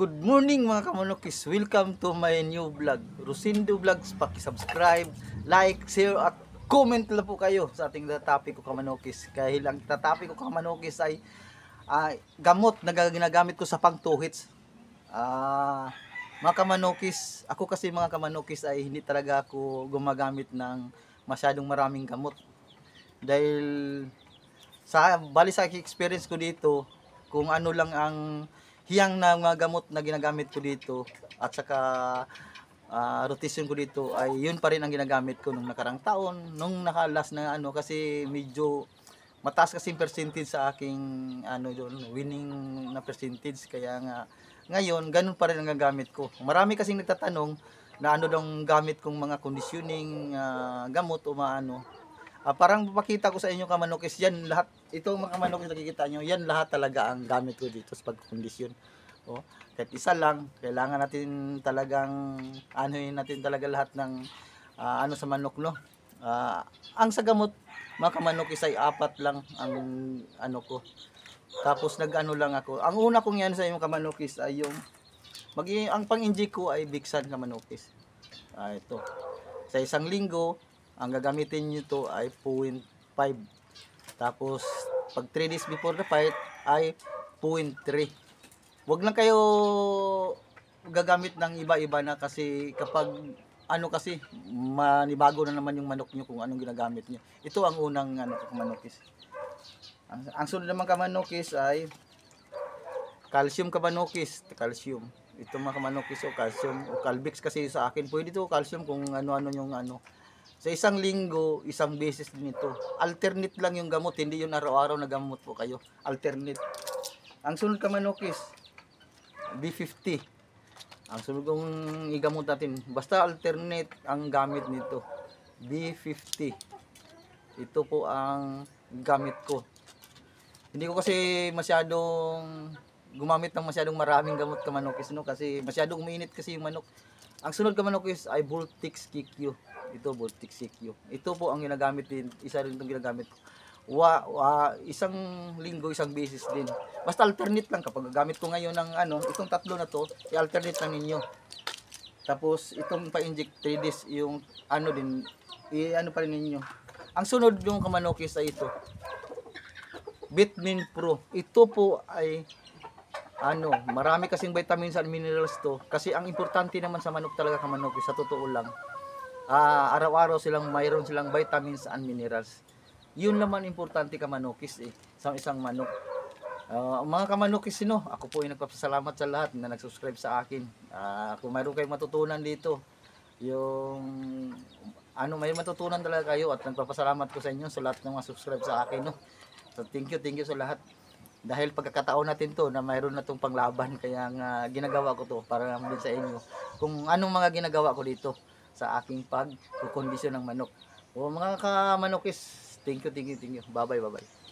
Good morning mga kamanokis. Welcome to my new vlog. Rosindo Vlogs. Paki-subscribe, like, share at comment lang po kayo sa ating topic ko kamanokis. Dahil ang topic ko kamanokis ay gamot na ginagamit ko sa pangtuhits. Mga kamanokis, ako kasi mga kamanokis ay hindi talaga ako gumagamit ng masyadong maraming gamot. Dahil sa experience ko dito, kung ano lang ang hiyang na mga gamot na ginagamit ko dito at saka rotation ko dito ay yun pa rin ang ginagamit ko nung nakarang taon, nung nakalas na kasi medyo mataas kasi percentage sa aking winning na percentage, kaya nga ngayon ganun pa rin ang gagamit ko. Marami kasing nagtatanong na ano daw gamit kong mga conditioning gamot o parang papakita ko sa inyo kamanokis, yan lahat, ito mga kamanokis nakikita nyo, yan lahat talaga ang gamit ko dito sa pagkondisyon. Kahit isa lang, kailangan natin talagang natin talaga lahat ng sa manok, no? Ang sa gamot mga kamanokis ay 4 lang ang ko. Tapos lang ako. Ang una kong yan sa inyo kamanokis ay yung ang pang-inject ko ay Bixan kamanokis. Ito. Sa isang linggo, ang gagamitin nyo to ay 0.5. Tapos pag 3 days before the fight ay 0.3. Huwag lang kayo gagamit ng iba-iba na, kasi kapag kasi manibago na naman yung manok nyo kung anong ginagamit nyo. Ito ang unang kamanokis. Ang sunod naman kamanokis ay calcium kamanokis, calcium. Ito mga kamanokis o calcium o Calbix kasi sa akin. Pwede to calcium kung ano-ano yung Sa isang linggo, isang beses din ito. Alternate lang yung gamot, hindi yun araw-araw na gamot po kayo. Alternate. Ang sunod kamanokis, B50. Ang sunod kong igamot natin, basta alternate ang gamit nito. B50. Ito po ang gamit ko. Hindi ko kasi masyadong gumamit ng masyadong maraming gamot kamanokis, no? Kasi masyadong umiinit kasi yung manok. Ang sunod kamanokis ay Voltix KQ. Ito Voltix KQ. Ito po ang ginagamit din, isa rin itong ginagamit ko. Isang linggo, isang beses din. Basta alternate lang. Kapag gagamit ko ngayon ng itong tatlo na to, i-alternate lang ninyo. Tapos itong pa-inject 3 days, yung din, pa rin ninyo. Ang sunod yung kamanokis ay ito, Vitamin Pro. Ito po ay marami kasing vitamins and minerals to. Kasi ang importante naman sa manok talaga kamanokis, sa totoo lang, araw-araw mayroon silang vitamins and minerals. Yun naman importante kamanokis sa isang manok. Mga kamanokis, ako po ay nagpapasalamat sa lahat na nag-subscribe sa akin. Kung mayroon kayong matutunan dito, yung may matutunan talaga kayo, at nagpapasalamat ko sa inyo sa lahat ng mga subscribe sa akin, no? So thank you sa lahat. Dahil pagkakataon natin to na mayroon na tong panglaban, kaya nga ginagawa ko to para naman sa inyo kung anong mga ginagawa ko dito sa aking pagkukondisyon ng manok. Mga kamanokis, thank you. Bye bye.